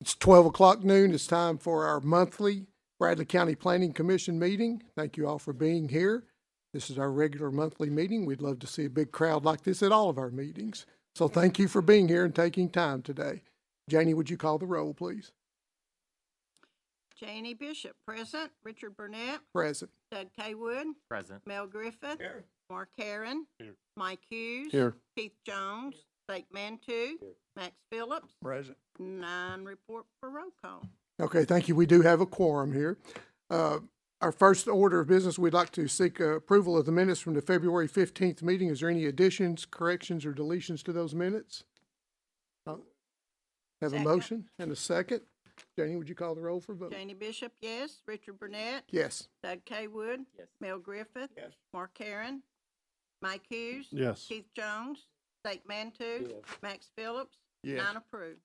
It's 12 o'clock noon. It's time for our monthly Bradley County Planning Commission meeting. Thank you all for being here. This is our regular monthly meeting. We'd love to see a big crowd like this at all of our meetings. So thank you for being here and taking time today. Janie, would you call the roll, please? Janie Bishop, present. Richard Burnett, Present. Doug Kaywood, Present. Mel Griffith, Here. Mark Herron, Here. Mike Hughes, Here. Keith Jones, Blake Mantu, Max Phillips. Present. 9 report for roll call. Okay, thank you. We do have a quorum here. Our first order of business, we'd like to seek approval of the minutes from the February 15th meeting. Is there any additions, corrections, or deletions to those minutes? Have Second. a motion and a second. Janie, would you call the roll for vote? Janie Bishop, yes. Richard Burnett, Yes. Doug Kaywood, Yes. Mel Griffith, Yes. Mark Herron, Mike Hughes, Yes. Keith Jones, Blake Mantu, Yes. Max Phillips. Yes. 9 approved.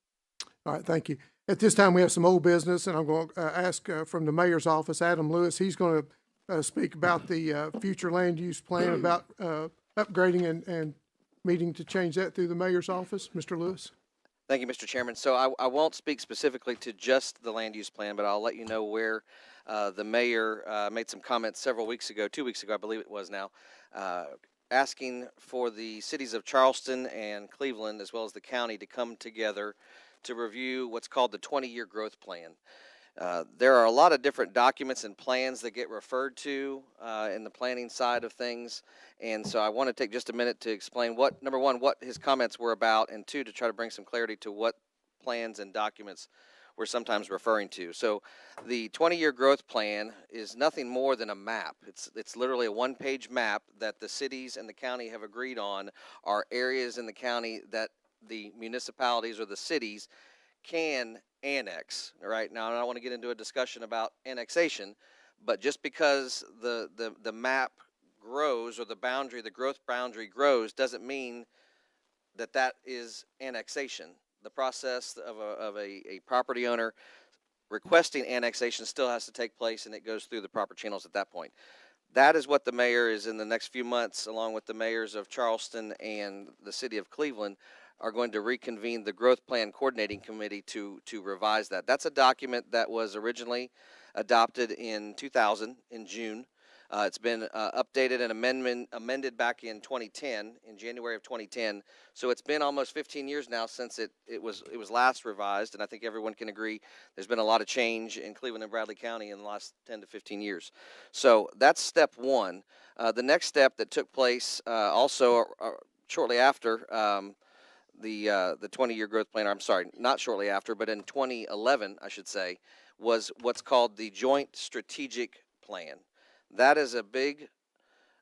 All right, thank you. At this time, we have some old business, and I'm going to ask from the mayor's office, Adam Lewis. He's going to speak about the future land use plan, about upgrading and meeting to change that through the mayor's office. Mr. Lewis? Thank you, Mr. Chairman. So I won't speak specifically to just the land use plan, but I'll let you know where the mayor made some comments several weeks ago, 2 weeks ago, I believe it was now, asking for the cities of Charleston and Cleveland, as well as the county, to come together to review what's called the 20-year growth plan. There are a lot of different documents and plans that get referred to in the planning side of things, and so I want to take just a minute to explain what, number one, what his comments were about, and two, to try to bring some clarity to what plans and documents we're sometimes referring to. So the 20-year growth plan is nothing more than a map. It's literally a one-page map that the cities and the county have agreed on are areas in the county that the municipalities or the cities can annex. Right now, I don't want to get into a discussion about annexation, but just because the map grows, or the boundary, the growth boundary grows, doesn't mean that that is annexation. The process of a property owner requesting annexation still has to take place, and it goes through the proper channels at that point. That is what the mayor is, in the next few months, along with the mayors of Charleston and the city of Cleveland, are going to reconvene the Growth Plan Coordinating Committee to revise that. That's a document that was originally adopted in 2000, in June. It's been updated and amended back in 2010, in January of 2010. So it's been almost 15 years now since it was last revised, and I think everyone can agree there's been a lot of change in Cleveland and Bradley County in the last 10 to 15 years. So that's step one. The next step that took place also shortly after the 20-year growth plan, I'm sorry, not shortly after, but in 2011, I should say, was what's called the Joint Strategic Plan. That is a big,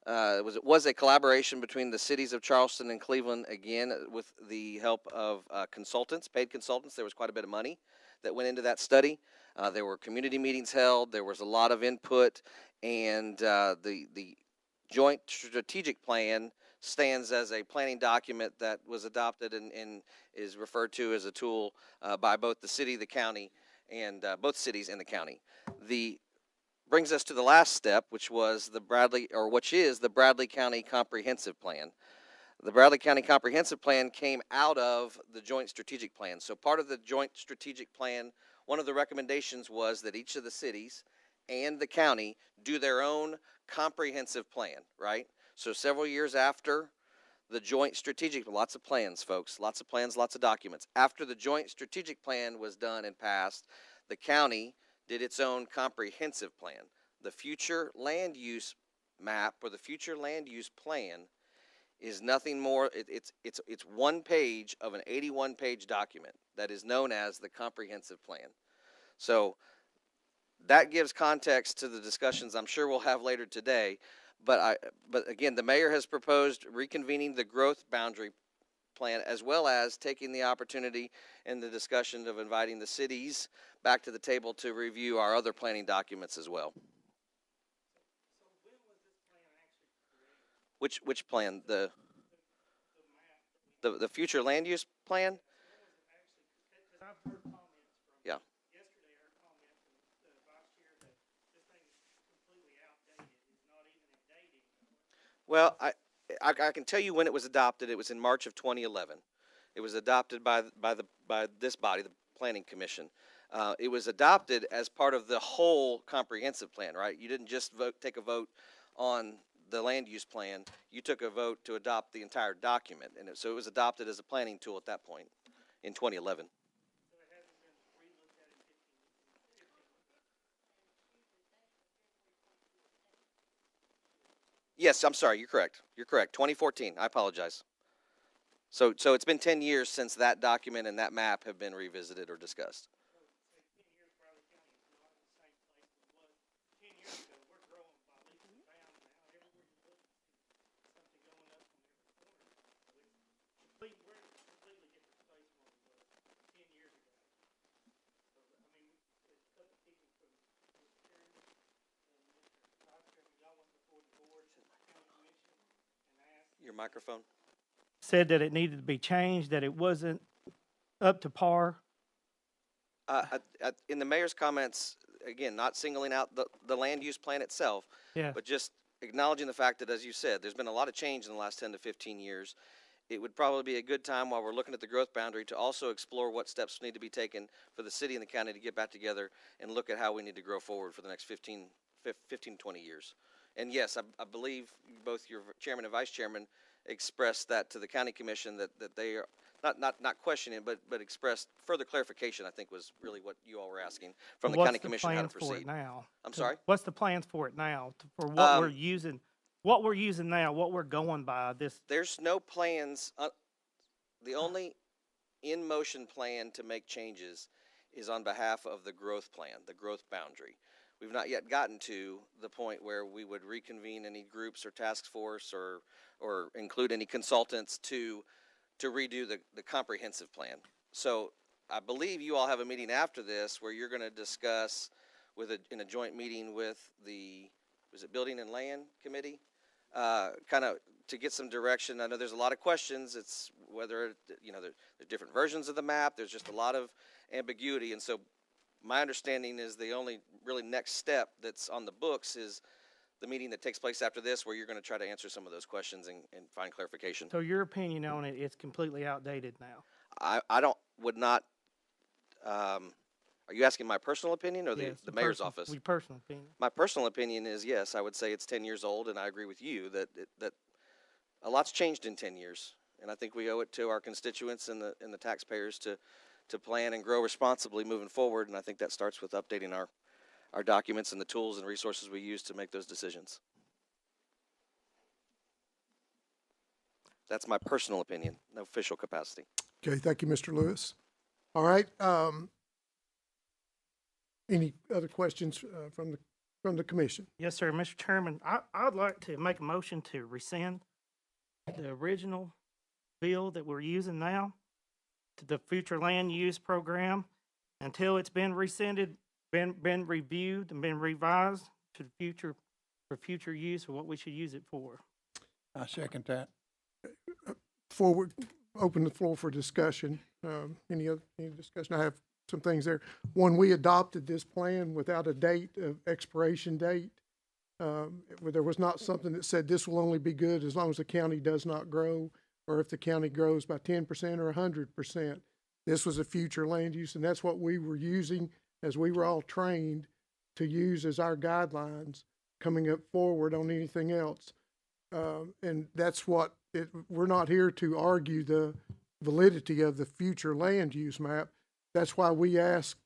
it was a collaboration between the cities of Charleston and Cleveland, again, with the help of consultants, paid consultants. There was quite a bit of money that went into that study. There were community meetings held. There was a lot of input, and the Joint Strategic Plan stands as a planning document that was adopted and is referred to as a tool by both the city, the county, and both cities and the county. Brings us to the last step, which is the Bradley County Comprehensive Plan. The Bradley County Comprehensive Plan came out of the Joint Strategic Plan. So part of the Joint Strategic Plan, one of the recommendations was that each of the cities and the county do their own comprehensive plan, right? So several years after the Joint Strategic, lots of plans, folks, lots of plans, lots of documents. After the Joint Strategic Plan was done and passed, the county did its own comprehensive plan. The future land use map, or the future land use plan, is nothing more. It's one page of an 81-page document that is known as the comprehensive plan. So that gives context to the discussions I'm sure we'll have later today. But again, the mayor has proposed reconvening the growth boundary plan, as well as taking the opportunity in the discussion of inviting the cities back to the table to review our other planning documents as well. So when was this plan actually created? Which plan? The future land use plan? Because I've heard comments from Yeah. yesterday. I heard comments from the vice chair that this thing is completely outdated. It's not even in date anymore. Well, I can tell you when it was adopted. It was in March of 2011. It was adopted by this body, Planning Commission. It was adopted as part of the whole comprehensive plan, right? You didn't just take a vote on the land use plan. You took a vote to adopt the entire document, and so it was adopted as a planning tool at that point in 2011. Yes, I'm sorry. You're correct. You're correct. 2014. I apologize. So it's been 10 years since that document and that map have been revisited or discussed. 10 years, Bradley County is not in the same place it was 10 years ago. We're growing by leaps and bounds now. Everywhere you look, something going up on every corner. So we're in a completely different space than what we was 10 years ago. So, I mean, a couple people from Mr. Chairman and Mr. Vice Chairman, y'all went before the board, the county commission, and asked. Your microphone. Said that it needed to be changed, that it wasn't up to par. In the mayor's comments, again, not singling out the land use plan itself, Yeah. but just acknowledging the fact that, as you said, there's been a lot of change in the last 10 to 15 years. It would probably be a good time while we're looking at the growth boundary to also explore what steps need to be taken for the city and the county to get back together and look at how we need to grow forward for the next 15 to 20 years. And yes, I believe both your chairman and vice chairman expressed that to the county commission, that they are not questioning, but expressed further clarification, I think was really what you all were asking from the county commission how to What's the plans for it proceed. now? I'm sorry? What's the plans for it now, for what we're using, now, what we're going by this? There's no plans, the only in-motion plan to make changes is on behalf of the growth plan, the growth boundary. We've not yet gotten to the point where we would reconvene any groups or task force or include any consultants to redo the comprehensive plan. So I believe you all have a meeting after this where you're going to discuss in a joint meeting with was it Building and Land Committee? Kind of to get some direction. I know there's a lot of questions. It's whether, there's different versions of the map. There's just a lot of ambiguity. And so my understanding is the only really next step that's on the books is the meeting that takes place after this, where you're going to try to answer some of those questions and find clarification. So your opinion on it, it's completely outdated now? Would not, are you asking my personal opinion or Yes, the mayor's office? Your personal opinion. My personal opinion is yes, I would say it's 10 years old, and I agree with you that a lot's changed in 10 years. And I think we owe it to our constituents and the taxpayers to plan and grow responsibly moving forward. And I think that starts with updating our documents and the tools and resources we use to make those decisions. That's my personal opinion, no official capacity. Okay, thank you, Mr. Lewis. All right, any other questions from the commission? Yes, sir. Mr. Chairman, I'd like to make a motion to rescind the original bill that we're using now to the future land use program until it's been rescinded, been reviewed and been revised to the future, for future use, or what we should use it for. I second that. Before we open the floor for discussion, any discussion? I have some things there. One, we adopted this plan without a date of expiration date. Where there was not something that said this will only be good as long as the county does not grow, or if the county grows by 10% or 100%. This was a future land use, and that's what we were using as we were all trained to use as our guidelines coming up forward on anything else. And that's what we're not here to argue the validity of the future land use map. That's why we ask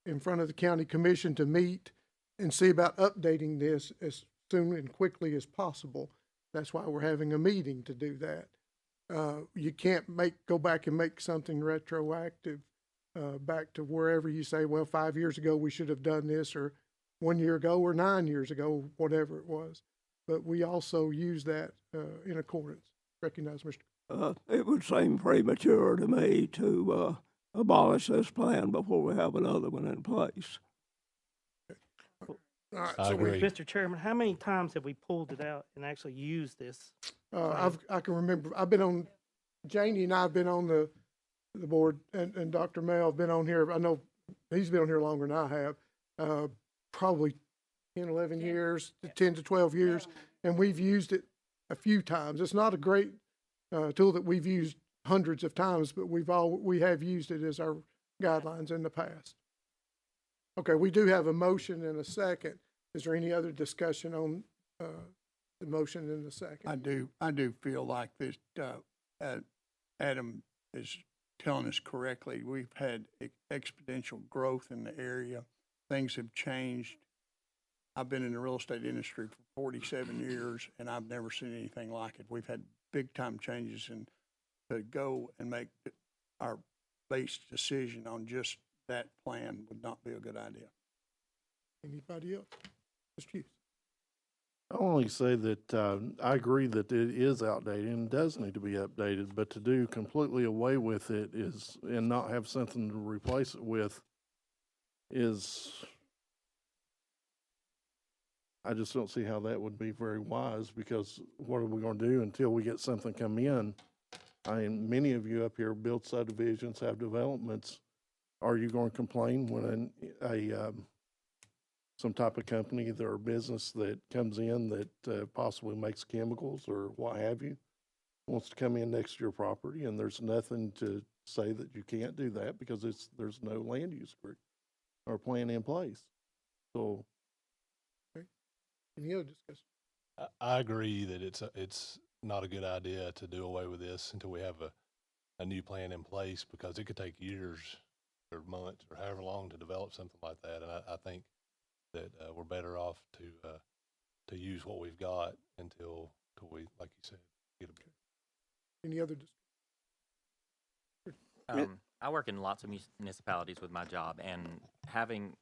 in front of the county commission to meet and see about updating this as soon and quickly as possible. That's why we're having a meeting to do that. You can't go back and make something retroactive back to wherever you say, well, 5 years ago we should have done this, or 1 year ago, or 9 years ago, whatever it was. But we also use that in accordance. Recognize, Mr. It would seem premature to me to abolish this plan before we have another one in place. All right, I agree. Mr. Chairman, how many times have we pulled it out and actually used this? I can remember, I've been on, Janie and I have been on the board, and Dr. Mel have been on here. I know he's been on here longer than I have, probably 10, 11 years, 10 to 12 years, and we've used it a few times. It's not a great tool that we've used hundreds of times, but we have used it as our guidelines in the past. Okay, we do have a motion and a second. Is there any other discussion on the motion and the second? I do feel like this, Adam is telling us correctly. We've had exponential growth in the area. Things have changed. I've been in the real estate industry for 47 years, and I've never seen anything like it. We've had big-time changes, and to go and make our base decision on just that plan would not be a good idea. Anybody else? Mr. Hughes? I only say that I agree that it is outdated and does need to be updated, but to do completely away with it is, and not have something to replace it with is, I just don't see how that would be very wise, because what are we going to do until we get something come in? I mean, many of you up here build subdivisions, have developments. Are you going to complain when some type of company or business that comes in that possibly makes chemicals or what have you wants to come in next to your property, and there's nothing to say that you can't do that because there's no land use group or plan in place? So Any other discussion? I agree that it's not a good idea to do away with this until we have a new plan in place, because it could take years or months or however long to develop something like that. And I think that we're better off to use what we've got until we, like you said, get a. Any other discussion? I work in lots of municipalities with my job, and having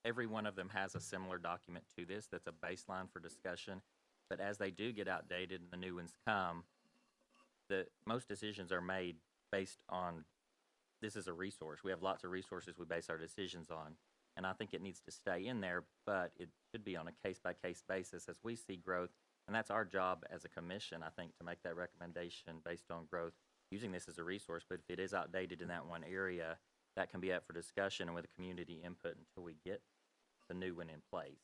every one of them has a similar document to this that's a baseline for discussion. But as they do get outdated and the new ones come, most decisions are made based on this is a resource. We have lots of resources we base our decisions on. And I think it needs to stay in there, but it should be on a case-by-case basis as we see growth. And that's our job as a commission, I think, to make that recommendation based on growth, using this as a resource. But if it is outdated in that one area, that can be up for discussion and with community input until we get the new one in place.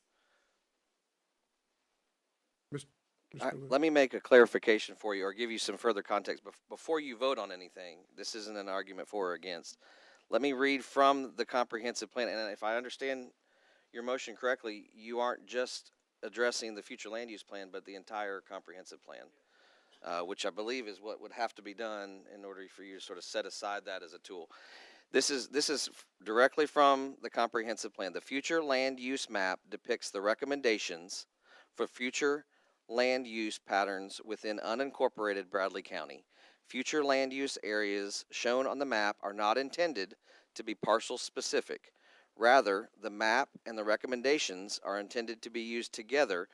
Let me make a clarification for you, or give you some further context before you vote on anything. This isn't an argument for or against. Let me read from the comprehensive plan, and if I understand your motion correctly, you aren't just addressing the future land use plan, but the entire comprehensive plan, which I believe is what would have to be done in order for you to sort of set aside that as a tool. This is directly from the comprehensive plan. The future land use map depicts the recommendations for future land use patterns within unincorporated Bradley County. Future land use areas shown on the map are not intended to be parcel specific. Rather, the map and the recommendations are intended to be used together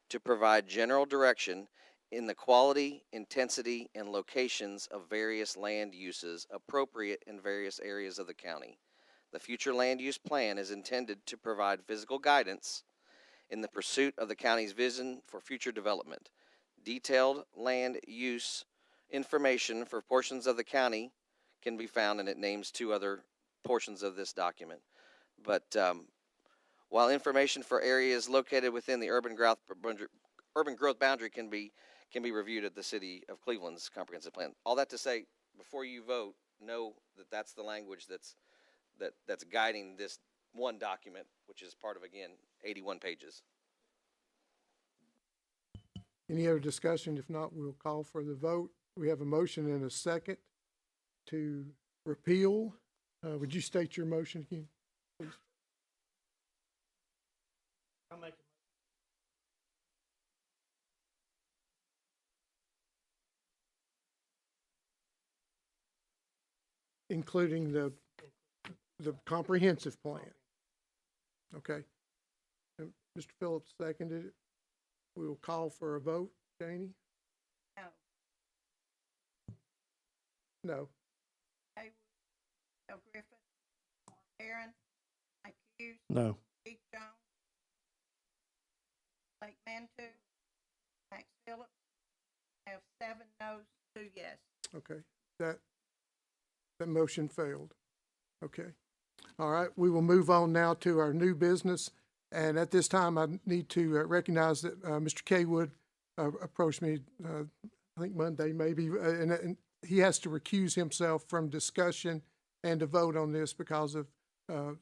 to provide general direction in the quality, intensity, and locations of various land uses appropriate in various areas of the county. The future land use plan is intended to provide physical guidance in the pursuit of the county's vision for future development. Detailed land use information for portions of the county can be found, and it names two other portions of this document. But while information for areas located within the urban growth boundary can be reviewed at the City of Cleveland's comprehensive plan. All that to say, before you vote, know that that's the language that's guiding this one document, which is part of, again, 81 pages. Any other discussion? If not, we'll call for the vote. We have a motion and a second to repeal. Would you state your motion again, please? I'll make Including the comprehensive plan. Okay. And Mr. Phillips seconded it. We will call for a vote. Janie? No. No. Haywood, Al Griffin, Mark Aaron, Mike Hughes, no. Keith Jones, Blake Mantu, Max Phillips. Have 7 noes, 2 yes. Okay. That motion failed. Okay. All right. We will move on now to our new business. And at this time, I need to recognize that Mr. Kaywood approached me, I think Monday maybe, and he has to recuse himself from discussion and to vote on this because of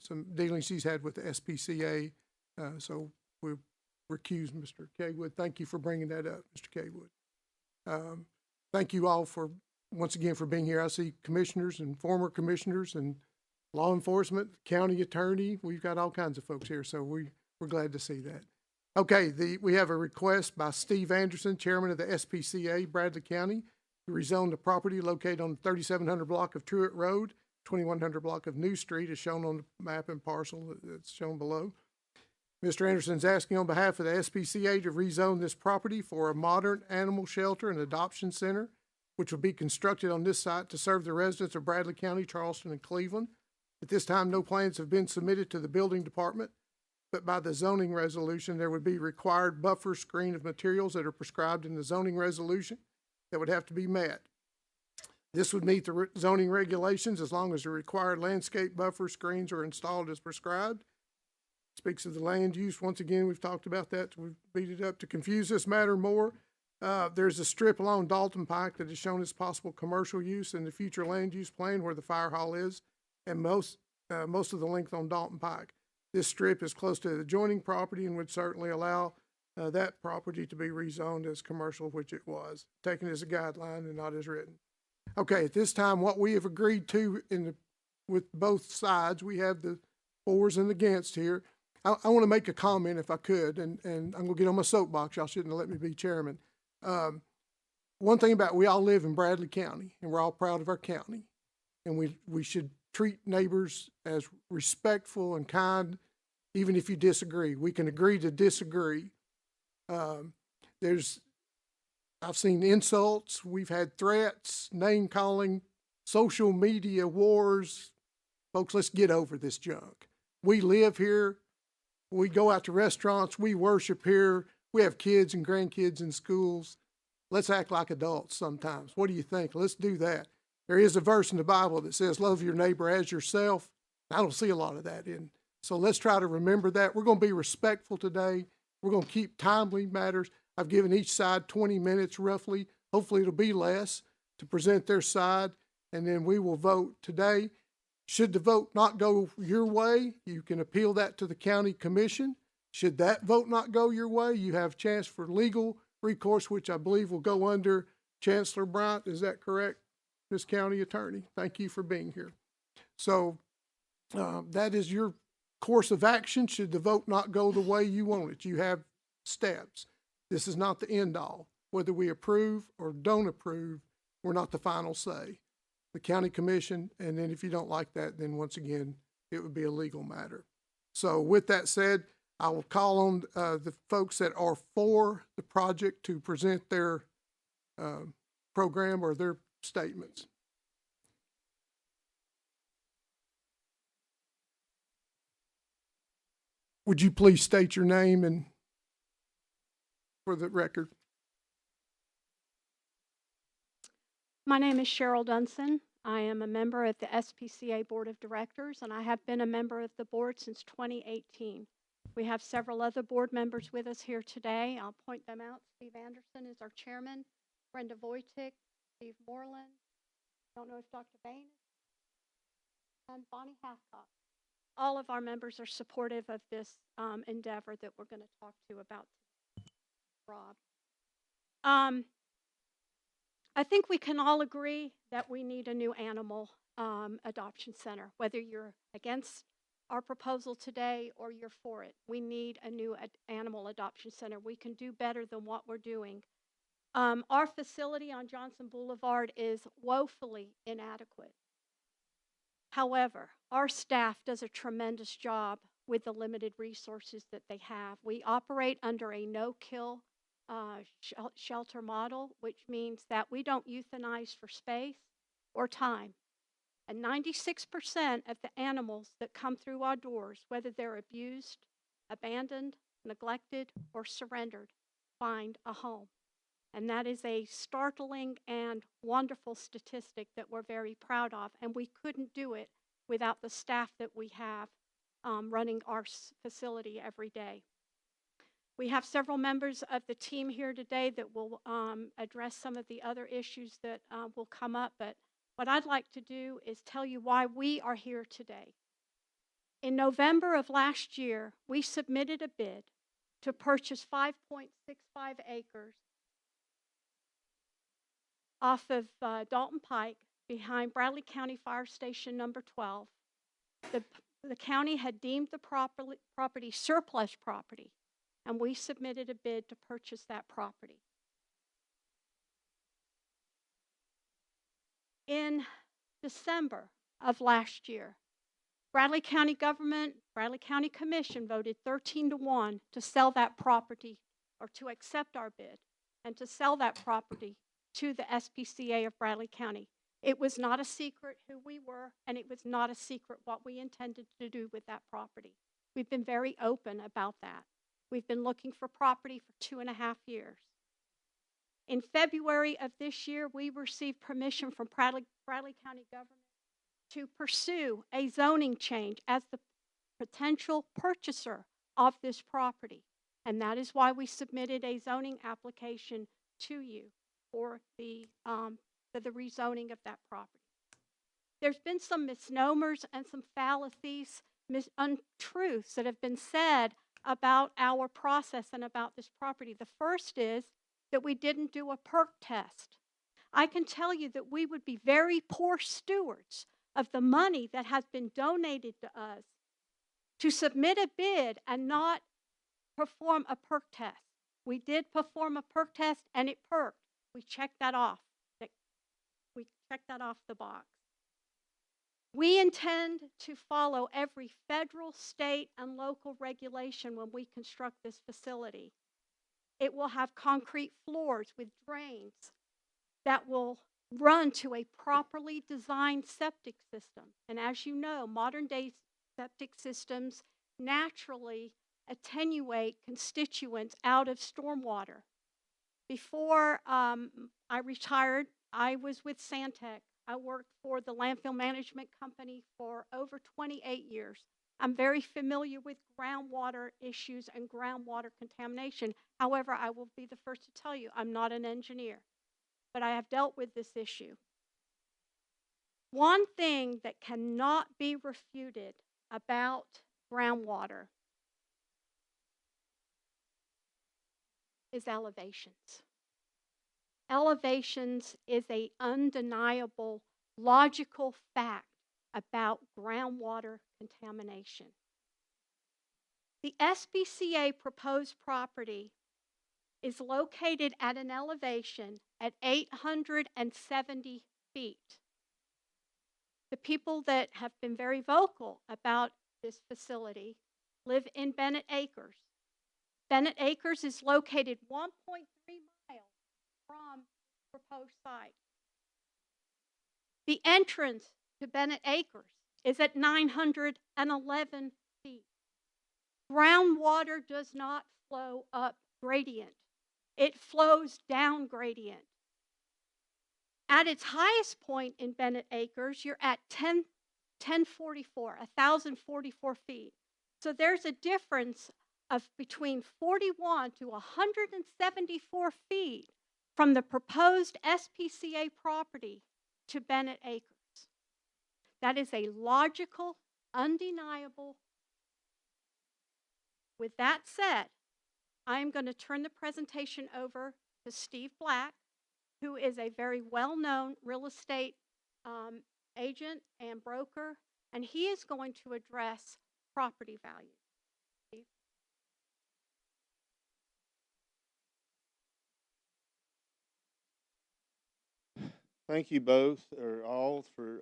some dealings he's had with the SPCA. So we recuse Mr. Kaywood. Thank you for bringing that up, Mr. Kaywood. Thank you all for, once again, for being here. I see commissioners and former commissioners and law enforcement, county attorney. We've got all kinds of folks here, so we're glad to see that. Okay, we have a request by Steve Anderson, chairman of the SPCA, Bradley County, to rezone the property located on the 3700 block of Truett Road, 2100 block of New Street, as shown on the map and parcel that's shown below. Mr. Anderson is asking on behalf of the SPCA to rezone this property for a modern animal shelter and adoption center, which will be constructed on this site to serve the residents of Bradley County, Charleston, and Cleveland. At this time, no plans have been submitted to the building department, but by the zoning resolution, there would be required buffer screen of materials that are prescribed in the zoning resolution that would have to be met. This would meet the zoning regulations as long as the required landscape buffer screens are installed as prescribed. Speaks of the land use. Once again, we've talked about that. We've beat it up to confuse this matter more. There's a strip along Dalton Pike that is shown as possible commercial use in the future land use plan where the fire hall is, and most of the length on Dalton Pike. This strip is close to the adjoining property and would certainly allow that property to be rezoned as commercial, which it was, taken as a guideline and not as written. Okay, at this time, what we have agreed to with both sides, we have the fors and the against here. I want to make a comment if I could, and I'm going to get on my soapbox. Y'all shouldn't have let me be chairman. One thing about we all live in Bradley County, and we're all proud of our county, and we should treat neighbors as respectful and kind, even if you disagree. We can agree to disagree. I've seen insults, we've had threats, name calling, social media wars. Folks, let's get over this junk. We live here. We go out to restaurants. We worship here. We have kids and grandkids in schools. Let's act like adults sometimes. What do you think? Let's do that. There is a verse in the Bible that says, love your neighbor as yourself. I don't see a lot of that in. So let's try to remember that. We're going to be respectful today. We're going to keep timely matters. I've given each side 20 minutes roughly. Hopefully it'll be less to present their side, and then we will vote today. Should the vote not go your way, you can appeal that to the county commission. Should that vote not go your way, you have a chance for legal recourse, which I believe will go under Chancellor Bryant. Is that correct, Ms. County Attorney? Thank you for being here. So that is your course of action should the vote not go the way you want it. You have steps. This is not the end all. Whether we approve or don't approve, we're not the final say. The county commission, and then if you don't like that, then once again, it would be a legal matter. So with that said, I will call on the folks that are for the project to present their program or their statements. Would you please state your name and for the record? My name is Cheryl Dunson. I am a member of the SPCA Board of Directors, and I have been a member of the board since 2018. We have several other board members with us here today. I'll point them out. Steve Anderson is our chairman, Brenda Voytick, Steve Moreland. I don't know if Dr. Bain is, and Bonnie Hathcock. All of our members are supportive of this endeavor that we're going to talk to about Rob. I think we can all agree that we need a new animal adoption center, whether you're against our proposal today or you're for it. We need a new animal adoption center. We can do better than what we're doing. Our facility on Johnson Boulevard is woefully inadequate. However, our staff does a tremendous job with the limited resources that they have. We operate under a no-kill shelter model, which means that we don't euthanize for space or time. And 96% of the animals that come through our doors, whether they're abused, abandoned, neglected, or surrendered, find a home. And that is a startling and wonderful statistic that we're very proud of. And we couldn't do it without the staff that we have running our facility every day. We have several members of the team here today that will address some of the other issues that will come up, but what I'd like to do is tell you why we are here today. In November of last year, we submitted a bid to purchase 5.65 acres off of Dalton Pike behind Bradley County Fire Station number 12. The county had deemed the property surplus property, and we submitted a bid to purchase that property. In December of last year, Bradley County government, Bradley County Commission voted 13-1 to sell that property, or to accept our bid and to sell that property to the SPCA of Bradley County. It was not a secret who we were, and it was not a secret what we intended to do with that property. We've been very open about that. We've been looking for property for 2.5 years. In February of this year, we received permission from Bradley County government to pursue a zoning change as the potential purchaser of this property. And that is why we submitted a zoning application to you for the rezoning of that property. There's been some misnomers and some fallacies, untruths that have been said about our process and about this property. The first is that we didn't do a perk test. I can tell you that we would be very poor stewards of the money that has been donated to us to submit a bid and not perform a perk test. We did perform a perk test, and it perked. We checked that off. We checked that off the box. We intend to follow every federal, state, and local regulation when we construct this facility. It will have concrete floors with drains that will run to a properly designed septic system. And as you know, modern day septic systems naturally attenuate constituents out of stormwater. Before I retired, I was with Santec. I worked for the landfill management company for over 28 years. I'm very familiar with groundwater issues and groundwater contamination. However, I will be the first to tell you, I'm not an engineer, but I have dealt with this issue. One thing that cannot be refuted about groundwater is elevations. Elevations is an undeniable, logical fact about groundwater contamination. The SPCA proposed property is located at an elevation at 870 feet. The people that have been very vocal about this facility live in Bennett Acres. Bennett Acres is located 1.3 miles from the proposed site. The entrance to Bennett Acres is at 911 feet. Groundwater does not flow up gradient. It flows down gradient. At its highest point in Bennett Acres, you're at 1,044 feet. So there's a difference of between 41 to 174 feet from the proposed SPCA property to Bennett Acres. That is a logical, undeniable. With that said, I'm going to turn the presentation over to Steve Black, who is a very well-known real estate agent and broker, and he is going to address property value. Steve? Thank you both, or all, for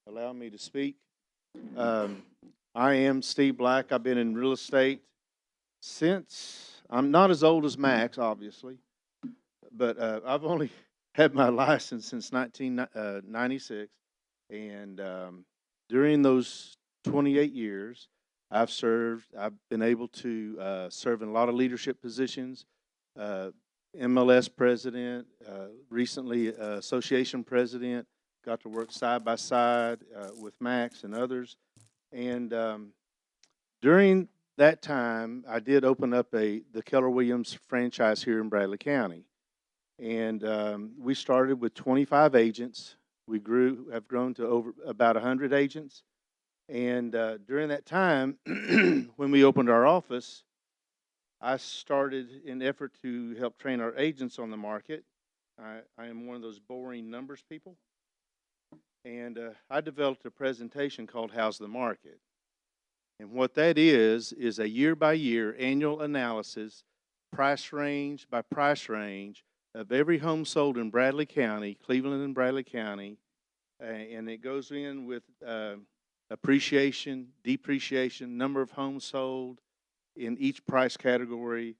allowing me to speak. I am Steve Black. I've been in real estate since, I'm not as old as Max, obviously, but I've only had my license since 1996, and during those 28 years, I've been able to serve in a lot of leadership positions, MLS president, recently association president, got to work side by side with Max and others. And during that time, I did open up the Keller Williams franchise here in Bradley County. And we started with 25 agents. have grown to over about 100 agents. And during that time, when we opened our office, I started an effort to help train our agents on the market. I am one of those boring numbers people. And I developed a presentation called How's the Market? And what that is a year-by-year annual analysis, price range by price range, of every home sold in Bradley County, Cleveland and Bradley County. And it goes in with appreciation, depreciation, number of homes sold in each price category,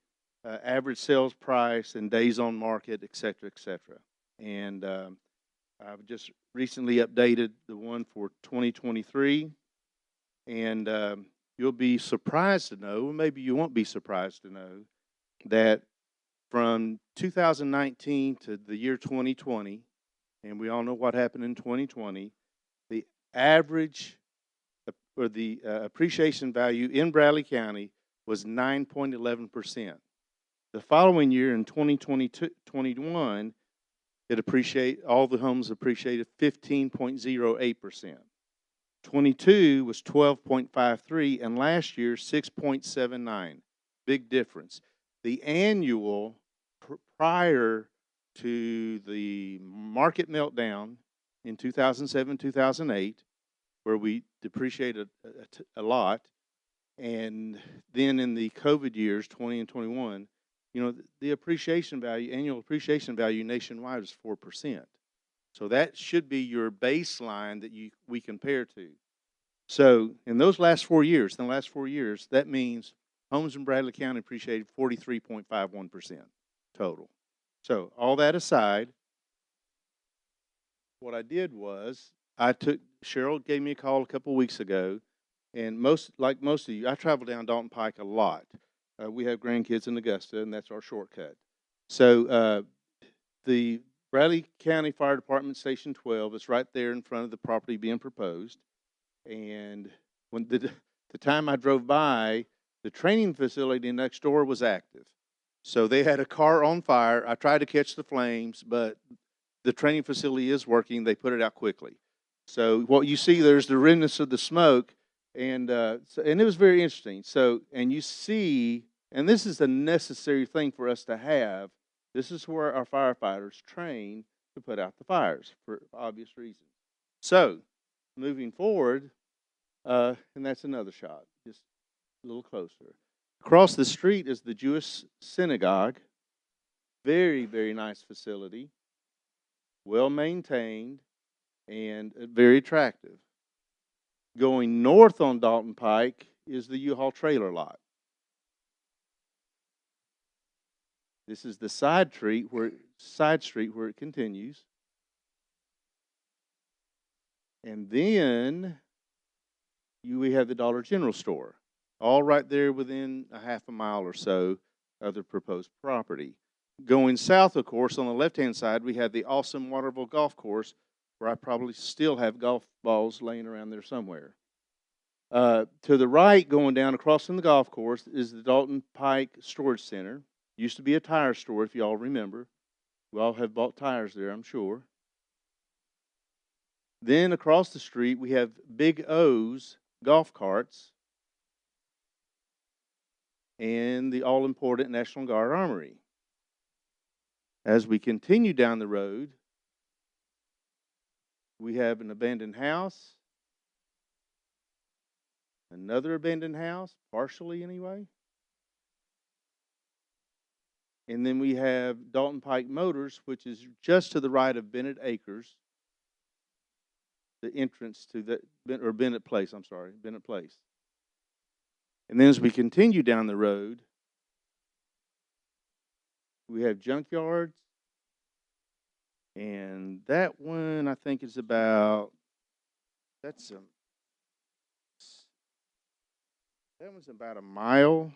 average sales price, and days on market, et cetera, et cetera. And I've just recently updated the one for 2023. And you'll be surprised to know, or maybe you won't be surprised to know, that from 2019 to the year 2020, and we all know what happened in 2020, the average or the appreciation value in Bradley County was 9.11%. The following year, in 2021, all the homes appreciated 15.08%. 22 was 12.53, and last year 6.79. Big difference. The annual prior to the market meltdown in 2007, 2008, where we depreciated a lot, and then in the COVID years, 20 and 21, the appreciation value, annual appreciation value nationwide is 4%. So that should be your baseline that we compare to. So in those last 4 years, that means homes in Bradley County appreciated 43.51% total. So all that aside, what I did was Cheryl gave me a call a couple weeks ago, and like most of you, I travel down Dalton Pike a lot. We have grandkids in Augusta, and that's our shortcut. So the Bradley County Fire Department Station 12 is right there in front of the property being proposed. And when the time I drove by, the training facility next door was active. So they had a car on fire. I tried to catch the flames, but the training facility is working. They put it out quickly. So what you see, there's the remnants of the smoke, and it was very interesting. So, and you see, and this is a necessary thing for us to have. This is where our firefighters train to put out the fires for obvious reasons. So, moving forward, and that's another shot, just a little closer. Across the street is the Jewish synagogue. Very, very nice facility, well maintained, and very attractive. Going north on Dalton Pike is the U-Haul trailer lot. This is the side street where it continues. And then we have the Dollar General store, all right there within a half a mile or so of the proposed property. Going south, of course, on the left-hand side, we have the awesome Waterville Golf Course, where I probably still have golf balls laying around there somewhere. To the right, going down across from the golf course, is the Dalton Pike Storage Center. Used to be a tire store, if you all remember. We all have bought tires there, I'm sure. Then across the street, we have Big O's golf carts and the all-important National Guard Armory. As we continue down the road, we have an abandoned house, another abandoned house, partially anyway. And then we have Dalton Pike Motors, which is just to the right of Bennett Acres, the entrance to Bennett Place, Bennett Place. And then as we continue down the road, we have junkyards, and that one I think is about, that one's about a mile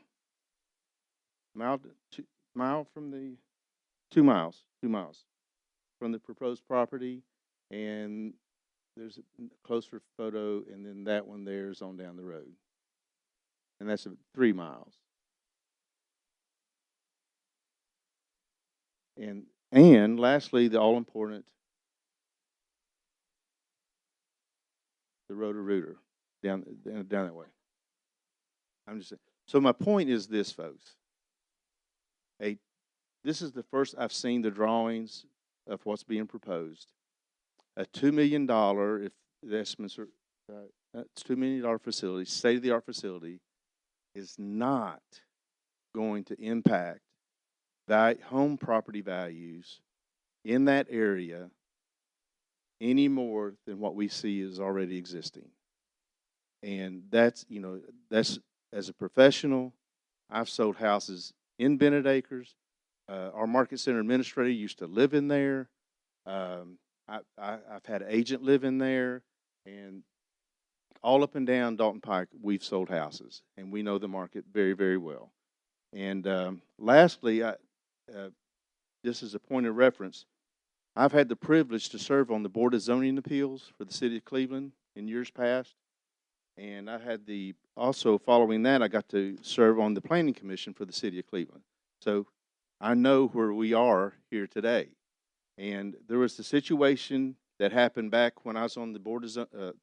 from the 2 miles from the proposed property, and there's a closer photo, and then that one there is on down the road, and that's 3 miles. And lastly, the all-important the Roto-Rooter down that way. I'm just saying. So my point is this, folks. This is the first I've seen the drawings of what's being proposed. A $2 million, if the estimates are, it's $2 million facility, state-of-the-art facility, is not going to impact home property values in that area any more than what we see is already existing. And that's, as a professional, I've sold houses in Bennett Acres. Our market center administrator used to live in there. I've had an agent live in there, and all up and down Dalton Pike, we've sold houses, and we know the market very, very well. And lastly, this is a point of reference. I've had the privilege to serve on the Board of Zoning Appeals for the City of Cleveland in years past, and I had also following that, I got to serve on the Planning Commission for the City of Cleveland. So I know where we are here today. And there was the situation that happened back when I was on the Board of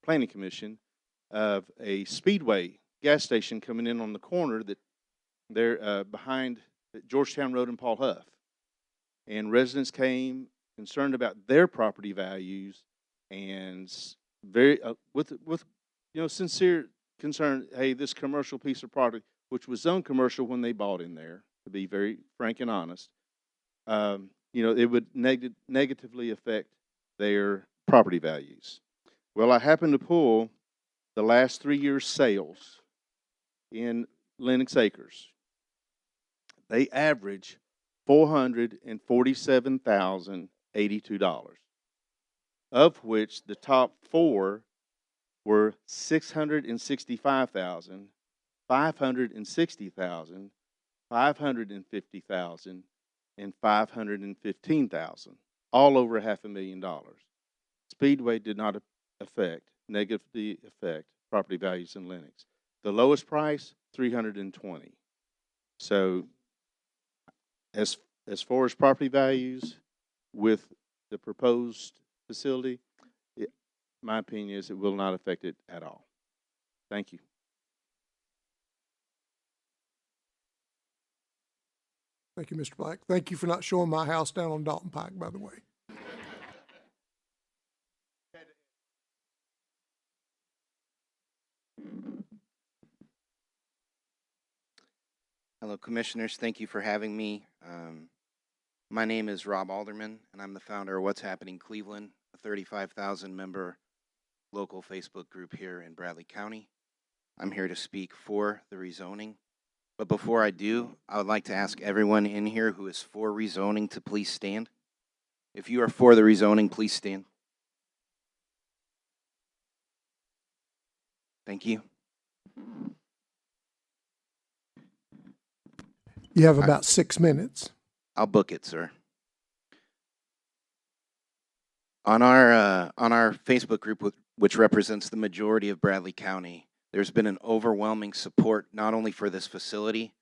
Planning Commission of a Speedway gas station coming in on the corner that they're behind Georgetown Road and Paul Huff. And residents came concerned about their property values and very with sincere concern. Hey, this commercial piece of property, which was zoned commercial when they bought in there, to be very frank and honest, it would negatively affect their property values. Well, I happened to pull the last 3 years' sales in Lenox Acres. They average $447,082, of which the top four were $665,000, $560,000, $550,000, and $515,000, all over $500,000. Speedway did not negatively affect property values in Lenox. The lowest price, $320,000. So, as far as property values with the proposed facility, my opinion is it will not affect it at all. Thank you. Thank you, Mr. Black. Thank you for not showing my house down on Dalton Pike, by the way. Hello, Commissioners. Thank you for having me. My name is Rob Alderman, and I'm the founder of What's Happening Cleveland, a 35,000-member local Facebook group here in Bradley County. I'm here to speak for the rezoning. But before I do, I would like to ask everyone in here who is for rezoning to please stand. If you are for the rezoning, please stand. Thank you. You have about 6 minutes. I'll book it, sir. On our Facebook group, which represents the majority of Bradley County, there's been an overwhelming support not only for this facility,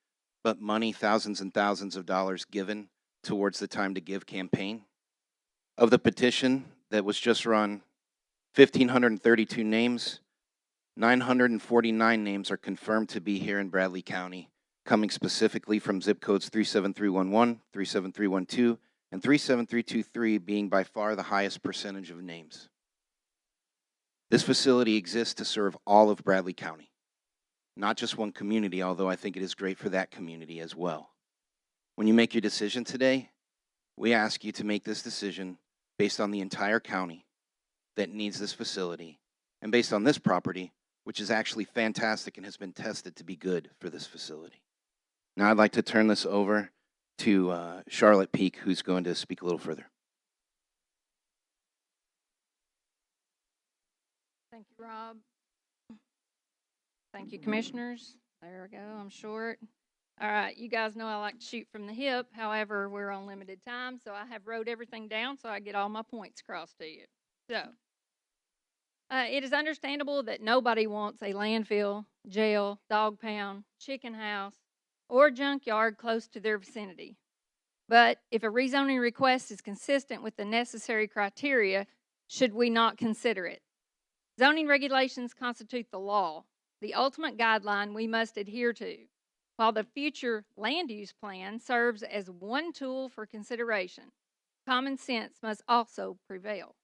but money, thousands and thousands of dollars given towards the Time to Give campaign. Of the petition that was just run, 1,532 names, 949 names are confirmed to be here in Bradley County, coming specifically from zip codes 37311, 37312, and 37323 being by far the highest percentage of names. This facility exists to serve all of Bradley County, not just one community, although I think it is great for that community as well. When you make your decision today, we ask you to make this decision based on the entire county that needs this facility, and based on this property, which is actually fantastic and has been tested to be good for this facility. Now I'd like to turn this over to Charlotte Peak, who's going to speak a little further. Thank you, Rob. Thank you, Commissioners. There we go, I'm short. All right, you guys know I like to shoot from the hip. However, we're on limited time, so I have wrote everything down so I get all my points across to you. So, it is understandable that nobody wants a landfill, jail, dog pound, chicken house, or junkyard close to their vicinity. But if a rezoning request is consistent with the necessary criteria, should we not consider it? Zoning regulations constitute the law, the ultimate guideline we must adhere to, while the future land use plan serves as one tool for consideration. Common sense must also prevail.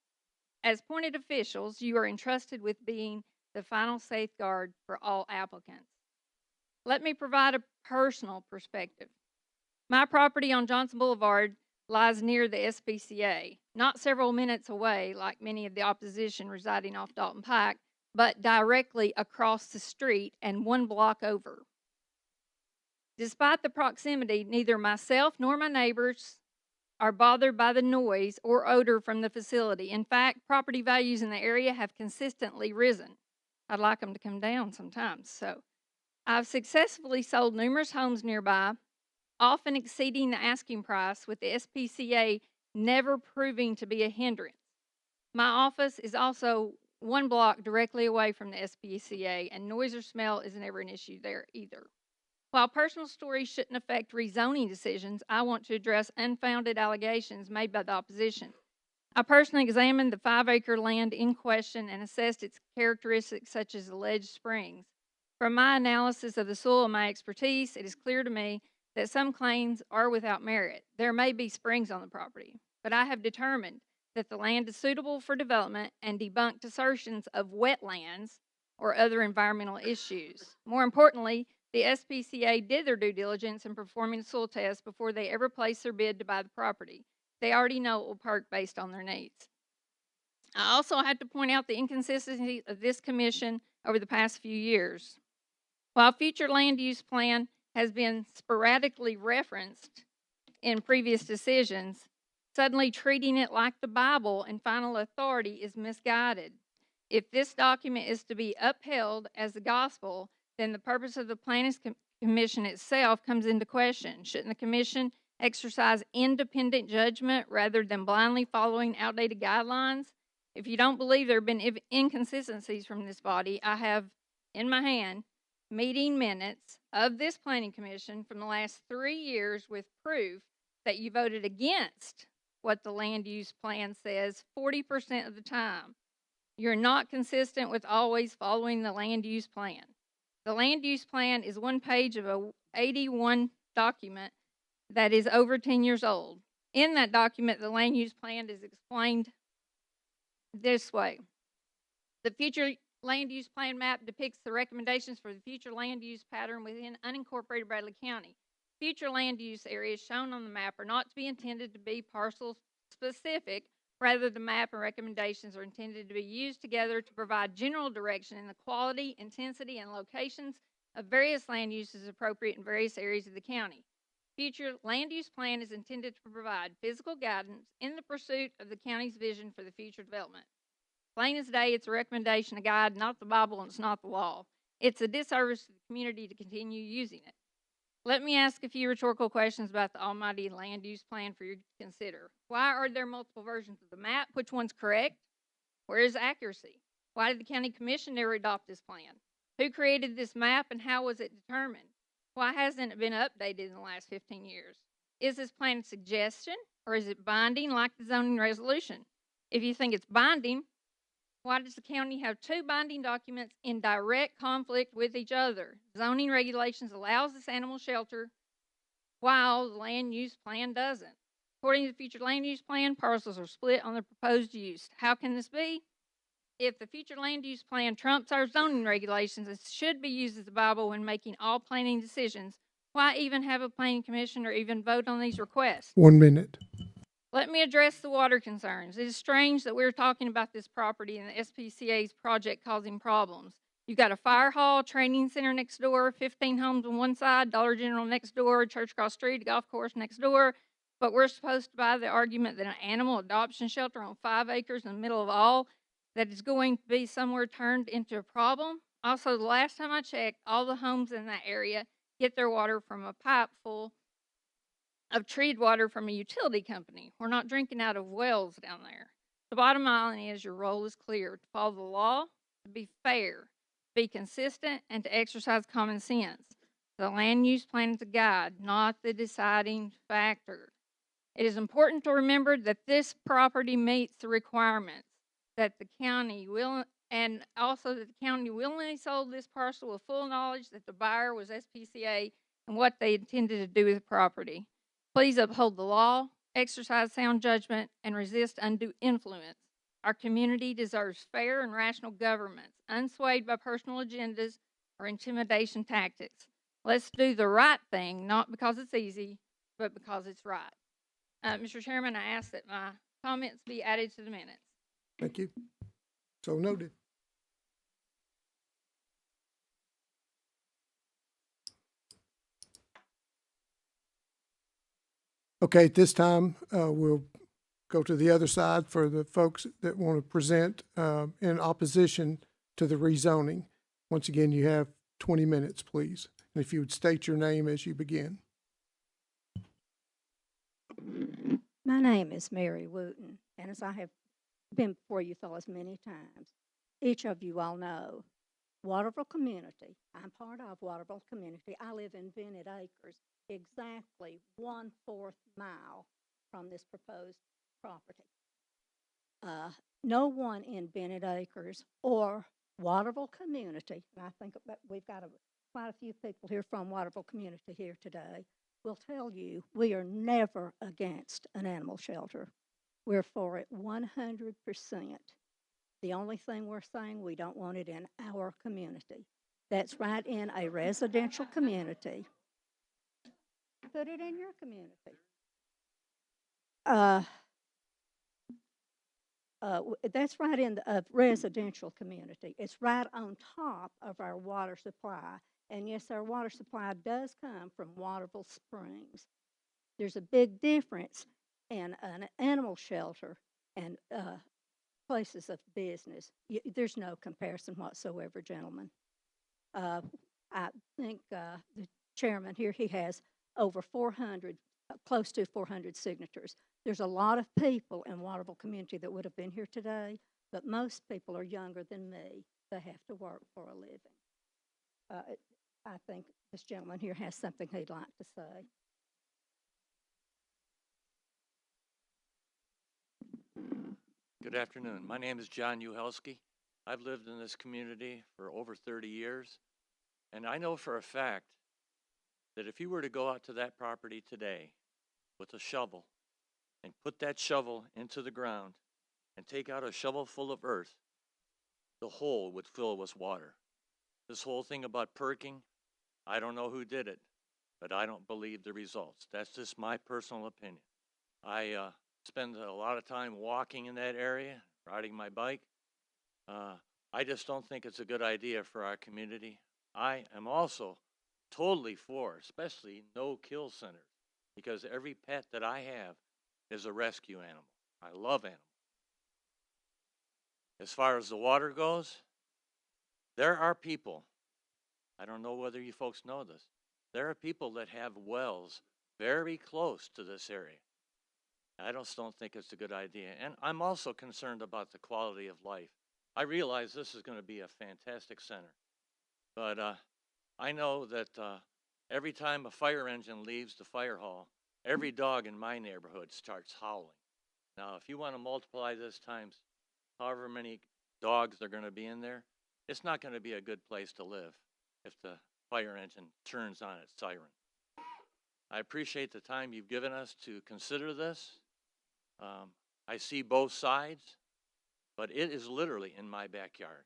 As appointed officials, you are entrusted with being the final safeguard for all applicants. Let me provide a personal perspective. My property on Johnson Boulevard lies near the SPCA, not several minutes away like many of the opposition residing off Dalton Pike, but directly across the street and 1 block over. Despite the proximity, neither myself nor my neighbors are bothered by the noise or odor from the facility. In fact, property values in the area have consistently risen. I'd like them to come down sometimes. So I've successfully sold numerous homes nearby, often exceeding the asking price, with the SPCA never proving to be a hindrance. My office is also 1 block directly away from the SPCA, and noise or smell is never an issue there either. While personal stories shouldn't affect rezoning decisions, I want to address unfounded allegations made by the opposition. I personally examined the 5-acre land in question and assessed its characteristics such as alleged springs. From my analysis of the soil and my expertise, it is clear to me that some claims are without merit. There may be springs on the property, but I have determined that the land is suitable for development and debunked assertions of wetlands or other environmental issues. More importantly, the SPCA did their due diligence in performing a soil test before they ever placed their bid to buy the property. They already know it will perk based on their needs. I also had to point out the inconsistency of this commission over the past few years. While future land use plan has been sporadically referenced in previous decisions, suddenly treating it like the Bible and final authority is misguided. If this document is to be upheld as the gospel, then the purpose of the Planning Commission itself comes into question. Shouldn't the commission exercise independent judgment rather than blindly following outdated guidelines? If you don't believe there have been inconsistencies from this body, I have in my hand meeting minutes of this Planning Commission from the last 3 years with proof that you voted against what the land use plan says 40% of the time. You're not consistent with always following the land use plan. The land use plan is 1 page of a 81 document that is over 10 years old. In that document, the land use plan is explained this way. The future land use plan map depicts the recommendations for the future land use pattern within unincorporated Bradley County. Future land use areas shown on the map are not to be intended to be parcel specific. Rather, the map and recommendations are intended to be used together to provide general direction in the quality, intensity, and locations of various land uses appropriate in various areas of the county. Future land use plan is intended to provide physical guidance in the pursuit of the county's vision for the future development. Plain as day, it's a recommendation, a guide, not the Bible, and it's not the law. It's a disservice to the community to continue using it. Let me ask a few rhetorical questions about the almighty land use plan for you to consider. Why are there multiple versions of the map? Which one's correct? Where is accuracy? Why did the county commission never adopt this plan? Who created this map and how was it determined? Why hasn't it been updated in the last 15 years? Is this plan a suggestion or is it binding like the zoning resolution? If you think it's binding, why does the county have 2 binding documents in direct conflict with each other? Zoning regulations allows this animal shelter while the land use plan doesn't. According to the future land use plan, parcels are split on the proposed use. How can this be? If the future land use plan trumps our zoning regulations, it should be used as the Bible when making all planning decisions. Why even have a planning commission or even vote on these requests? 1 minute. Let me address the water concerns. It is strange that we're talking about this property and the SPCA's project causing problems. You've got a fire hall, training center next door, 15 homes on one side, Dollar General next door, church across the street, a golf course next door. But we're supposed to buy the argument that an animal adoption shelter on 5 acres in the middle of all that is going to be somewhere turned into a problem. Also, the last time I checked, all the homes in that area get their water from a pipe full of treated water from a utility company. We're not drinking out of wells down there. The bottom line is your role is clear: to follow the law, to be fair, to be consistent, and to exercise common sense. The land use plan is a guide, not the deciding factor. It is important to remember that this property meets the requirements that the county will And also that the county willingly sold this parcel with full knowledge that the buyer was SPCA and what they intended to do with the property. Please uphold the law, exercise sound judgment, and resist undue influence. Our community deserves fair and rational governments, unswayed by personal agendas or intimidation tactics. Let's do the right thing, not because it's easy, but because it's right. Mr. Chairman, I ask that my comments be added to the minutes. Thank you. So noted. Okay, at this time, we'll go to the other side for the folks that want to present in opposition to the rezoning. Once again, you have 20 minutes, please. And if you would state your name as you begin. My name is Mary Wooten, and as I have been before you fellows many times, each of you all know Waterville Community. I'm part of Waterville Community. I live in Bennett Acres, exactly 1/4 mile from this proposed property. No one in Bennett Acres or Waterville Community, and I think we've got quite a few people here from Waterville Community here today, will tell you we are never against an animal shelter. We're for it 100%. The only thing we're saying, we don't want it in our community. That's right in a residential community. Put it in your community. That's right in a residential community. It's right on top of our water supply. And yes, our water supply does come from Waterville Springs. There's a big difference in an animal shelter and places of business. There's no comparison whatsoever, gentlemen. I think the chairman here, he has over 400, close to 400 signatures. There's a lot of people in Waterville community that would have been here today, but most people are younger than me. They have to work for a living. I think this gentleman here has something he'd like to say. Good afternoon. My name is John Uhelski. I've lived in this community for over 30 years, and I know for a fact that if you were to go out to that property today with a shovel and put that shovel into the ground and take out a shovel full of earth, the hole would fill with water. This whole thing about perking, I don't know who did it, but I don't believe the results. That's just my personal opinion. I spend a lot of time walking in that area, riding my bike. I just don't think it's a good idea for our community. I am also totally for, especially no-kill centers, because every pet that I have is a rescue animal. I love animals. As far as the water goes, there are people, I don't know whether you folks know this, there are people that have wells very close to this area. I just don't think it's a good idea. And I'm also concerned about the quality of life. I realize this is going to be a fantastic center, but I know that every time a fire engine leaves the fire hall, every dog in my neighborhood starts howling. Now, if you want to multiply this times however many dogs are going to be in there, it's not going to be a good place to live if the fire engine turns on its siren. I appreciate the time you've given us to consider this. I see both sides, but it is literally in my backyard,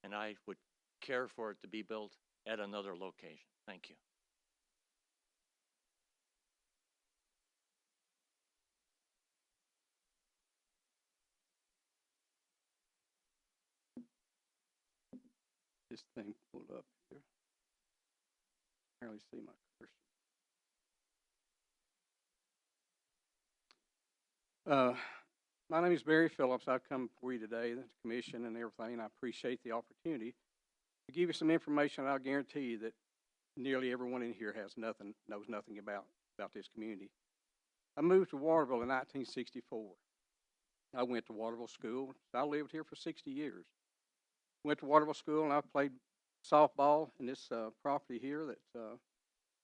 and I would care for it to be built at another location. Thank you. This thing pulled up here. Barely see my cursor. My name is Barry Phillips. I've come before you today, the commission and everything, and I appreciate the opportunity to give you some information. I'll guarantee you that nearly everyone in here knows nothing about this community. I moved to Waterville in 1964. I went to Waterville School. I lived here for 60 years. Went to Waterville School, and I played softball in this property here that,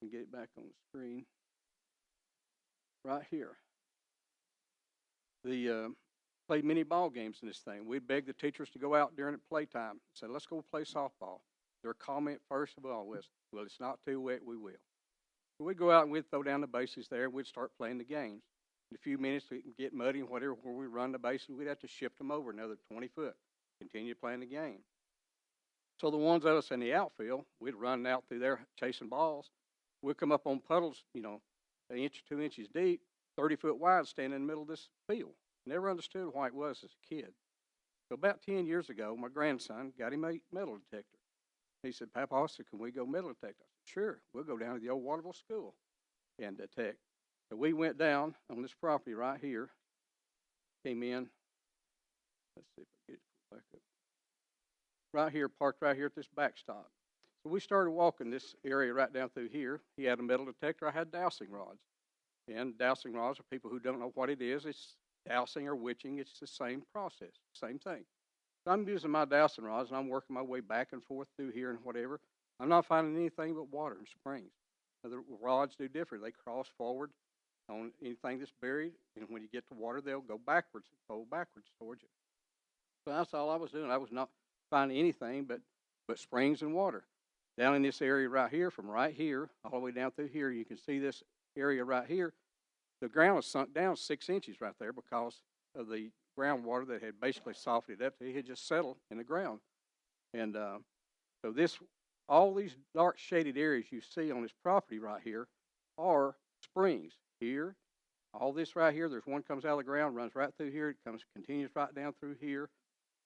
can get it back on the screen, right here. The played many ball games in this thing. We'd beg the teachers to go out during the playtime, say, let's go play softball. Their comment first of all was, well, it's not too wet, we will. So we'd go out and we'd throw down the bases there, and we'd start playing the games. In a few minutes, we can get muddy and whatever, where we run the bases, we'd have to shift them over another 20 foot, continue playing the game. So the ones of us in the outfield, we'd run out through there chasing balls. We'd come up on puddles, you know, an inch or 2 inches deep, 30 foot wide, standing in the middle of this field. Never understood why it was as a kid. So about 10 years ago, my grandson got him a metal detector. He said, Papa, can we go metal detect? I said, sure, we'll go down to the old Waterville School and detect. So we went down on this property right here, came in, let's see if I get it back up. Right here, parked right here at this backstop. So we started walking this area right down through here. He had a metal detector, I had dowsing rods. And dowsing rods, for people who don't know what it is, it's dowsing or witching, it's the same process, same thing. So I'm using my dowsing rods, and I'm working my way back and forth through here and whatever. I'm not finding anything but water and springs. Now, the rods do differ. They cross forward on anything that's buried, and when you get to water, they'll go backwards and fold backwards towards you. So that's all I was doing. I was not finding anything but springs and water. Down in this area right here, from right here all the way down through here, you can see this area right here. The ground was sunk down 6 inches right there because of the groundwater that had basically softened it up. It had just settled in the ground. And so all these dark shaded areas you see on this property right here are springs. Here, all this right here, there's one comes out of the ground, runs right through here, it continues right down through here.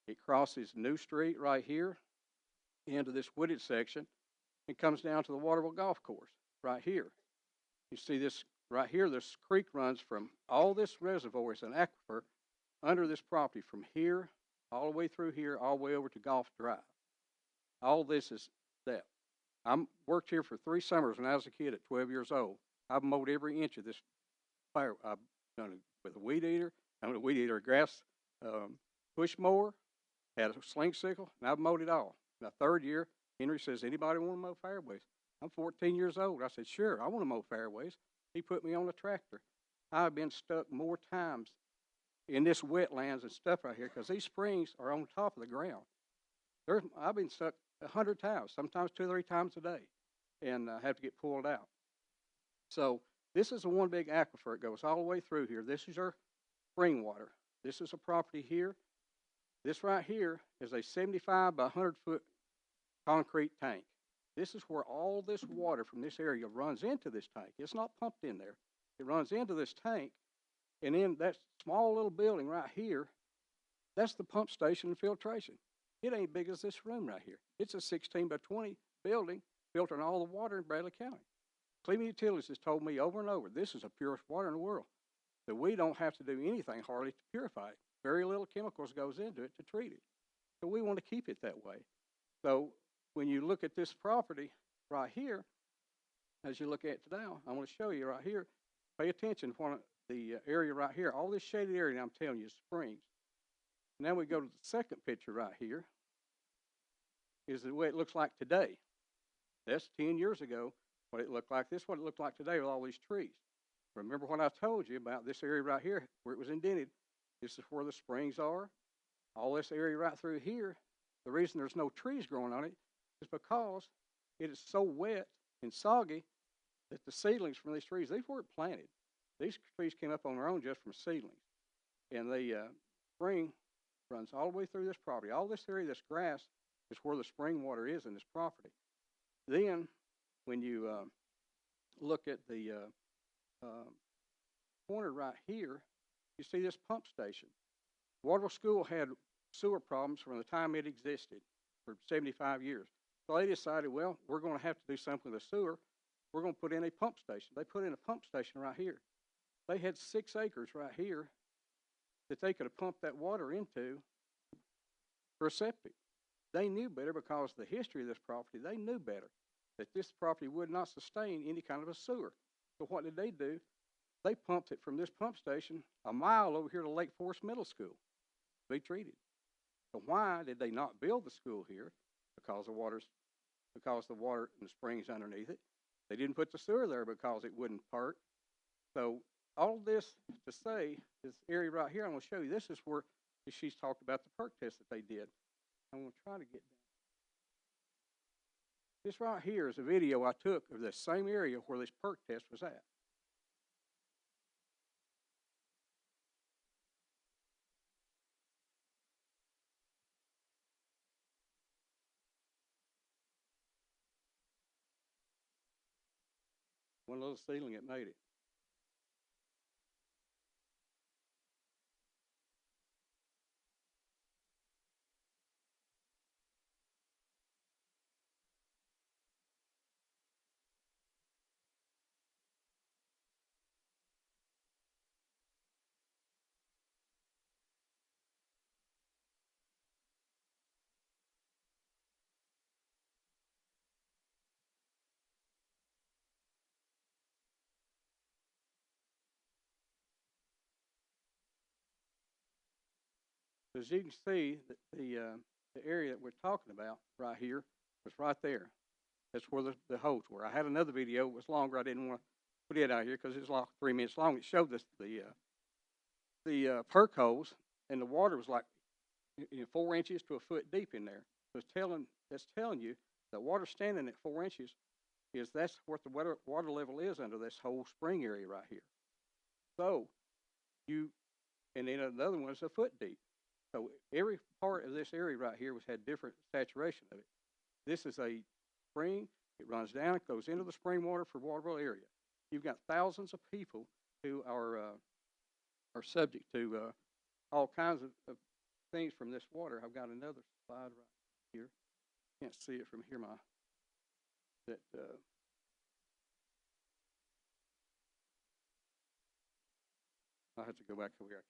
It crosses New Street right here into this wooded section and comes down to the Waterville Golf Course right here. You see this right here, this creek runs from all this reservoir, it's an aquifer, under this property from here, all the way through here, all the way over to Golf Drive. All this is that. I worked here for 3 summers when I was a kid at 12 years old. I've mowed every inch of this fire. I've done it with a weed eater, a grass push mower, had a sling sickle, and I've mowed it all. In the 3rd year, Henry says, anybody want to mow fairways? I'm 14 years old. I said, sure, I want to mow fairways. He put me on a tractor. I've been stuck more times in this wetlands and stuff right here because these springs are on top of the ground. I've been stuck 100 times, sometimes 2 or 3 times a day, and have to get pulled out. So this is a one big aquifer. It goes all the way through here. This is our spring water. This is a property here. This right here is a 75 by 100 foot concrete tank. This is where all this water from this area runs into this tank. It's not pumped in there. It runs into this tank, and then that small little building right here, that's the pump station and filtration. It ain't big as this room right here. It's a 16 by 20 building filtering all the water in Bradley County. Cleveland Utilities has told me over and over, this is the purest water in the world. That we don't have to do anything hardly to purify it. Very little chemicals goes into it to treat it. So we want to keep it that way. So when you look at this property right here, as you look at it now, I want to show you right here, pay attention to the area right here. All this shaded area I'm telling you is springs. Now we go to the second picture right here, is the way it looks like today. That's 10 years ago, what it looked like. This is what it looked like today with all these trees. Remember what I told you about this area right here where it was indented? This is where the springs are. All this area right through here, the reason there's no trees growing on it is because it is so wet and soggy that the seedlings from these trees, they weren't planted. These trees came up on their own just from seedlings. And the spring runs all the way through this property. All this area, this grass, is where the spring water is in this property. Then, when you look at the corner right here, you see this pump station. Waterville School had sewer problems from the time it existed for 75 years. So they decided, well, we're going to have to do something with the sewer. We're going to put in a pump station. They put in a pump station right here. They had 6 acres right here that they could have pumped that water into for septic. They knew better because of the history of this property. They knew better that this property would not sustain any kind of a sewer. So what did they do? They pumped it from this pump station a mile over here to Lake Forest Middle School to be treated. So why did they not build the school here? Because the water and the springs underneath it. They didn't put the sewer there because it wouldn't perk. So all of this to say, this area right here, I'm gonna show you, this is where she's talked about the perk test that they did. I'm gonna try to get down. This right here is a video I took of this same area where this perk test was at. One little ceiling, it made it. As you can see, the area that we're talking about right here was right there. That's where the holes were. I had another video, it was longer. I didn't want to put it out here because it's like 3 minutes long. It showed us the perk holes, and the water was like 4 inches to a foot deep in there. So that's telling you that water standing at 4 inches that's what the water level is under this whole spring area right here. So and then another one is a foot deep. So every part of this area right here had different saturation of it. This is a spring. It runs down, it goes into the spring water for Waterville area. You've got thousands of people who are subject to all kinds of things from this water. I've got another slide right here. Can't see it from here, I'll have to go back over here.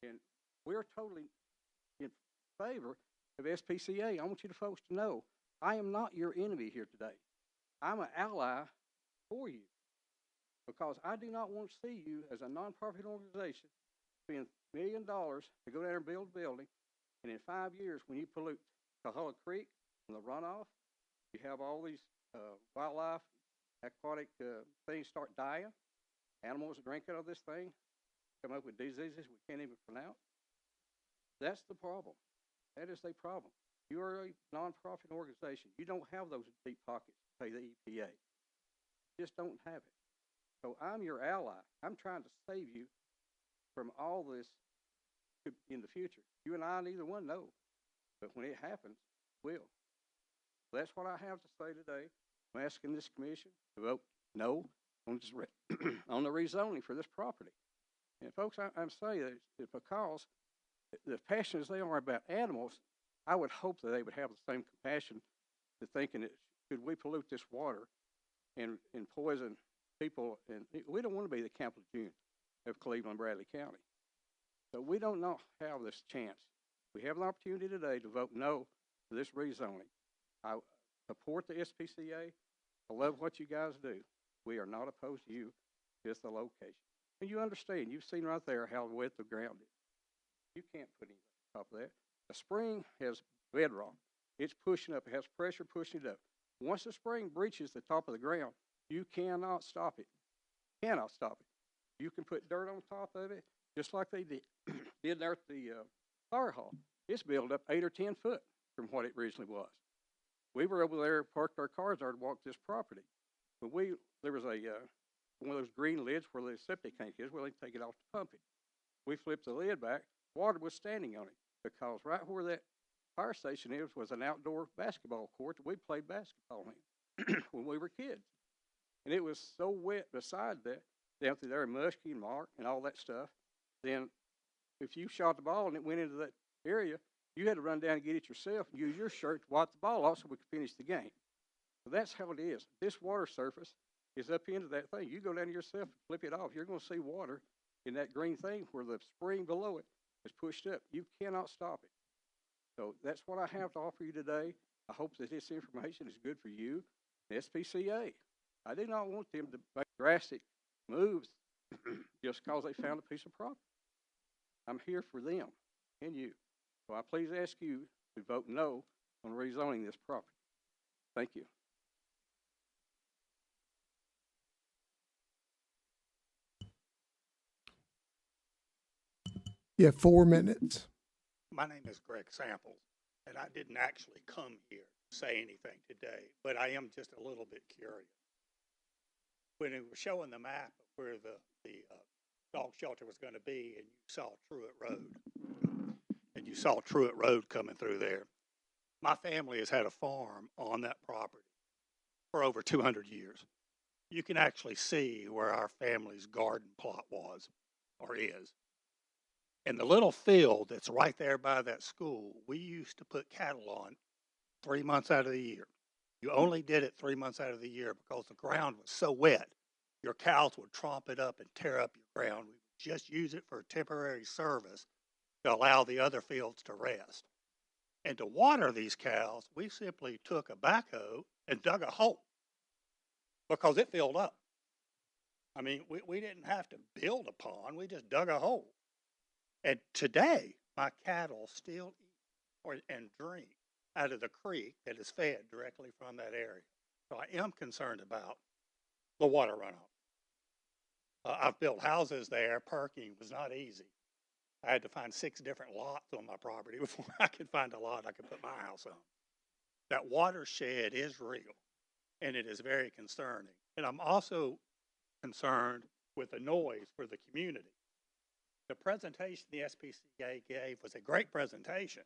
And we're totally in favor of SPCA. I want you folks to know, I am not your enemy here today. I'm an ally for you because I do not want to see you as a nonprofit organization spend $1 million to go down there and build a building, and in 5 years, when you pollute Cahulla Creek from the runoff, you have all these wildlife, aquatic things start dying. Animals drink out of this thing, come up with diseases we can't even pronounce. That's the problem. That is a problem. You are a nonprofit organization. You don't have those deep pockets to pay the EPA. You just don't have it. So I'm your ally. I'm trying to save you from all this in the future. You and I, neither one know but when it happens, it will. That's what I have to say today. I'm asking this commission to vote no on this on the rezoning for this property. And folks, I'm saying that because the passions they are about animals, I would hope that they would have the same compassion to thinking that could we pollute this water and poison people, and we don't want to be the Campbell June of Cleveland, Bradley County. So we don't know have this chance. We have an opportunity today to vote no to this rezoning. I support the SPCA. I love what you guys do. We are not opposed to you, just the location. And you understand, you've seen right there how wet the ground is. You can't put anything on top of that. The spring has bedrock. It's pushing up. It has pressure pushing it up. Once the spring breaches the top of the ground, you cannot stop it. Cannot stop it. You can put dirt on top of it, just like they did there at the fire hall. It's built up 8 or 10 foot from what it originally was. We were over there, parked our cars there to walk this property. But there was a one of those green lids where the septic tank is, where they take it off to pump it. We flipped the lid back. Water was standing on it because right where that fire station is was an outdoor basketball court that we played basketball in when we were kids. And it was so wet beside that, down through there, musky and mark and all that stuff. Then if you shot the ball and it went into that area, you had to run down and get it yourself and use your shirt to wipe the ball off so we could finish the game. So that's how it is. This water surface is up into that thing. You go down yourself and flip it off, you're going to see water in that green thing where the spring below it is pushed up. You cannot stop it. So that's what I have to offer you today. I hope that this information is good for you, the SPCA. I do not want them to make drastic moves just because they found a piece of property. I'm here for them and you. So I please ask you to vote no on rezoning this property. Thank you. You have 4 minutes. My name is Greg Samples, and I didn't actually come here to say anything today, but I am just a little bit curious. When we were showing the map of where the dog shelter was going to be, and you saw Truett Road coming through there, my family has had a farm on that property for over 200 years. You can actually see where our family's garden plot was or is. And the little field that's right there by that school, we used to put cattle on 3 months out of the year. You only did it 3 months out of the year because the ground was so wet, your cows would tromp it up and tear up your ground. We would just use it for a temporary service to allow the other fields to rest. And to water these cows, we simply took a backhoe and dug a hole because it filled up. I mean, we didn't have to build a pond, we just dug a hole. And today, my cattle still eat and drink out of the creek that is fed directly from that area. So I am concerned about the water runoff. I've built houses there. Parking was not easy. I had to find 6 different lots on my property before I could find a lot I could put my house on. That watershed is real, and it is very concerning. And I'm also concerned with the noise for the community. The presentation the SPCA gave was a great presentation.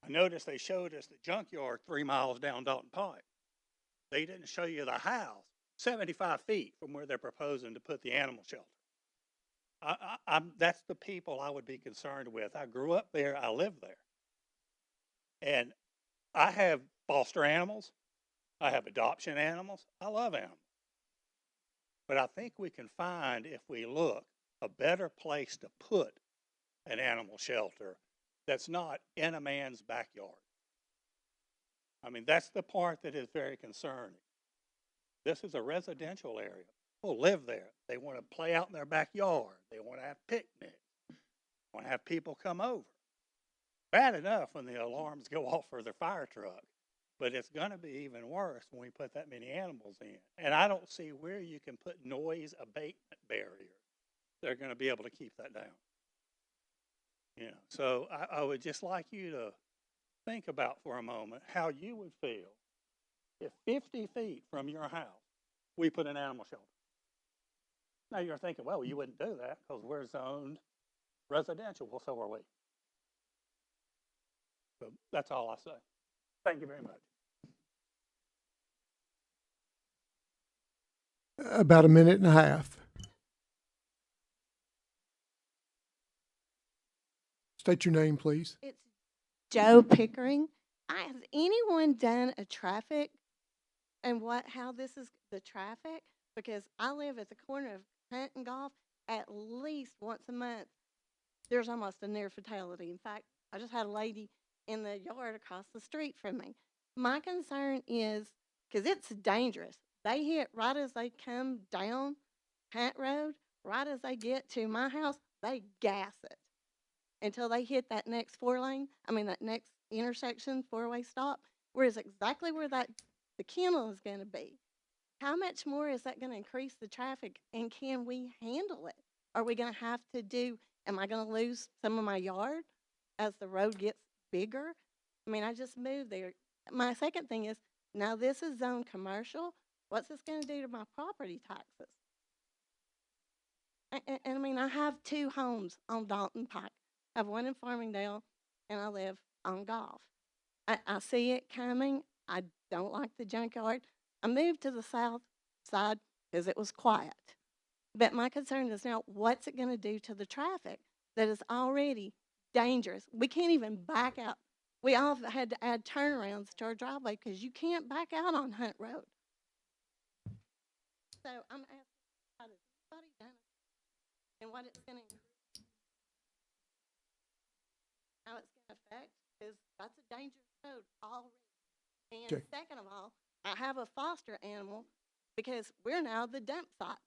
I noticed they showed us the junkyard 3 miles down Dalton Pike. They didn't show you the house 75 feet from where they're proposing to put the animal shelter. That's the people I would be concerned with. I grew up there. I live there. And I have foster animals. I have adoption animals. I love animals. But I think we can find, if we look, a better place to put an animal shelter that's not in a man's backyard. I mean, that's the part that is very concerning. This is a residential area. People live there. They want to play out in their backyard. They want to have picnics. They want to have people come over. Bad enough when the alarms go off for their fire truck, but it's going to be even worse when we put that many animals in. And I don't see where you can put noise abatement barriers. They're going to be able to keep that down. You know, so I would just like you to think about for a moment how you would feel if 50 feet from your house we put an animal shelter. Now you're thinking, well, you wouldn't do that because we're zoned residential. Well, so are we. So that's all I say. Thank you very much. About a minute and a half. State your name, please. It's Joe Pickering. Has anyone done a traffic and how this is the traffic? Because I live at the corner of Hunt and Golf. At least once a month, there's almost a near fatality. In fact, I just had a lady in the yard across the street from me. My concern is, because it's dangerous, they hit right as they come down Hunt Road, right as they get to my house, they gas it until they hit that next that next intersection, four-way stop, whereas exactly where the kennel is going to be. How much more is that going to increase the traffic, and can we handle it? Are we going to have to am I going to lose some of my yard as the road gets bigger? I just moved there. My second thing is, now this is zone commercial. What's this going to do to my property taxes? And I have 2 homes on Dalton Pike. I have one in Farmingdale, and I live on Golf. I see it coming. I don't like the junkyard. I moved to the south side because it was quiet. But my concern is now, what's it going to do to the traffic that is already dangerous? We can't even back out. We all had to add turnarounds to our driveway because you can't back out on Hunt Road. So I'm asking, how does anybody done it? And what it's going to how it's going to affect, because that's a dangerous road already. And Okay. second of all, I have a foster animal because we're now the dump site.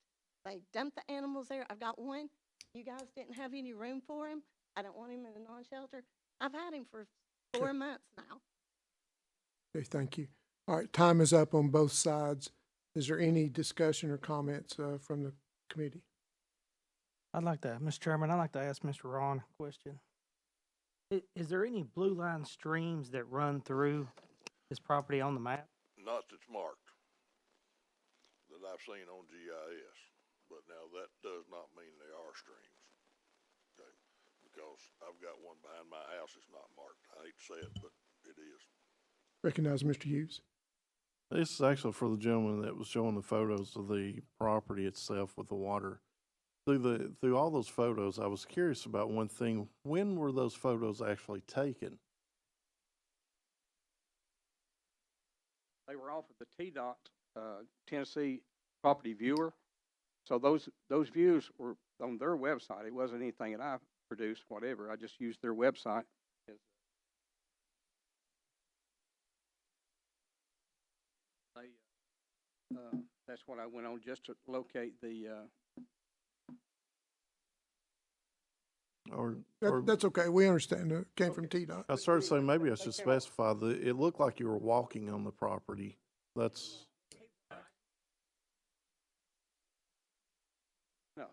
They dump the animals there. I've got one. You guys didn't have any room for him. I don't want him in a non-shelter. I've had him for 4 months now. Okay, thank you. All right, time is up on both sides. Is there any discussion or comments from the committee? Mr. Chairman, I'd like to ask Mr. Ron a question. Is there any blue line streams that run through this property on the map? Not that's marked that I've seen on GIS, but now that does not mean they are streams. Okay, because I've got one behind my house that's not marked. I hate to say it, but it is. Recognize Mr. Hughes. This is actually for the gentleman that was showing the photos of the property itself with the water. Through all those photos, I was curious about one thing. When were those photos actually taken? They were off of the TDOT, Tennessee Property Viewer. So those views were on their website. It wasn't anything that I produced, whatever. I just used their website. That's what I went on just to locate the. That's okay. We understand. It came from TDOT. I started saying maybe I should specify that it looked like you were walking on the property. That's. No.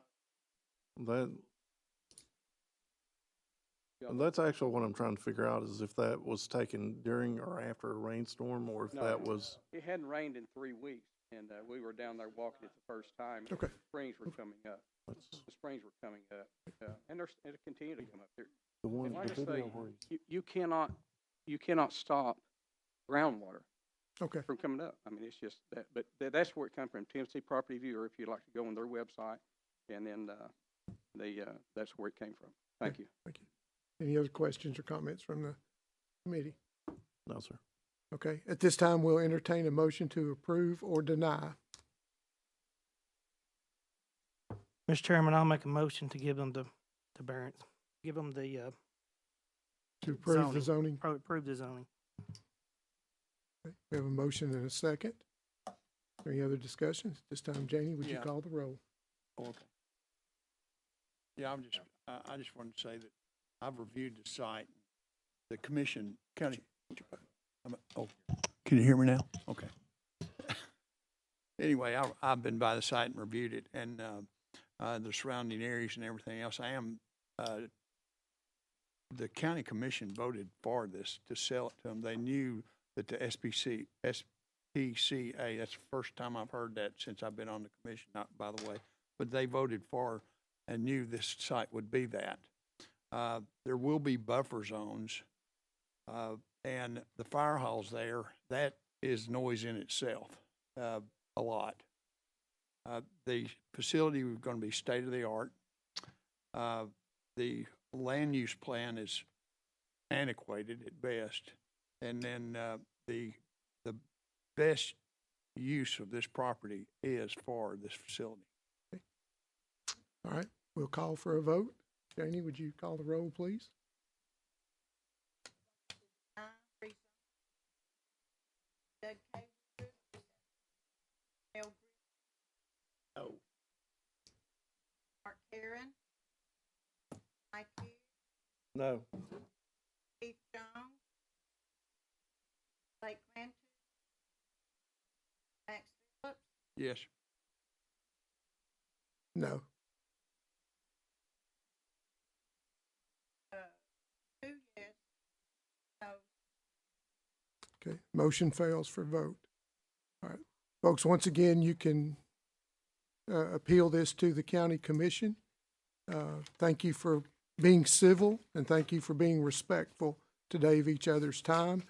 That's actually what I'm trying to figure out, is if that was taken during or after a rainstorm, or if that was. It hadn't rained in 3 weeks, and we were down there walking it the first time. Okay. The springs were coming up. The springs were coming up, and it'll continue to come up here. The one, And like the I say, video where you cannot stop groundwater from coming up. It's just that, but that's where it comes from. Tennessee Property Viewer. If you'd like to go on their website, and then that's where it came from. Thank you. Thank you. Any other questions or comments from the committee? No, sir. Okay. At this time, we'll entertain a motion to approve or deny. Mr. Chairman, I'll make a motion to give them the variance, give them the To approve the zoning. Approve the zoning. Okay. We have a motion and a second. Any other discussions? This time, Janie, would you call the roll? Okay. Yeah, I just wanted to say that I've reviewed the site. The commission, can you hear me now? Okay. Anyway, I've been by the site and reviewed it, and the surrounding areas and everything else. The county commission voted for this to sell it to them. They knew that the SPCA, that's the first time I've heard that since I've been on the commission, not by the way, but they voted for and knew this site would be that. There will be buffer zones And the fire hall's there, that is noise in itself, a lot. The facility was going to be state of the art. The land use plan is antiquated at best. And then, the best use of this property is for this facility. All right, we'll call for a vote. Janie, would you call the roll, please? Doug Caver, Mel No. Mark Karen, Mike Hughes, No. Keith Jones, Blake Clancy, Max Phillips, Yes. No. 2 yes, no. Okay, motion fails for vote. All right, folks, once again, you can appeal this to the county commission. Thank you for being civil, and thank you for being respectful today of each other's time.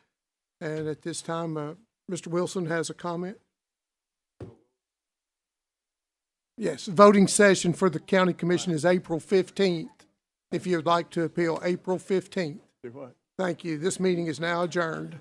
And at this time, Mr. Wilson has a comment. Yes, voting session for the county commission is April 15th. If you'd like to appeal, April 15th. Do what? Thank you. This meeting is now adjourned.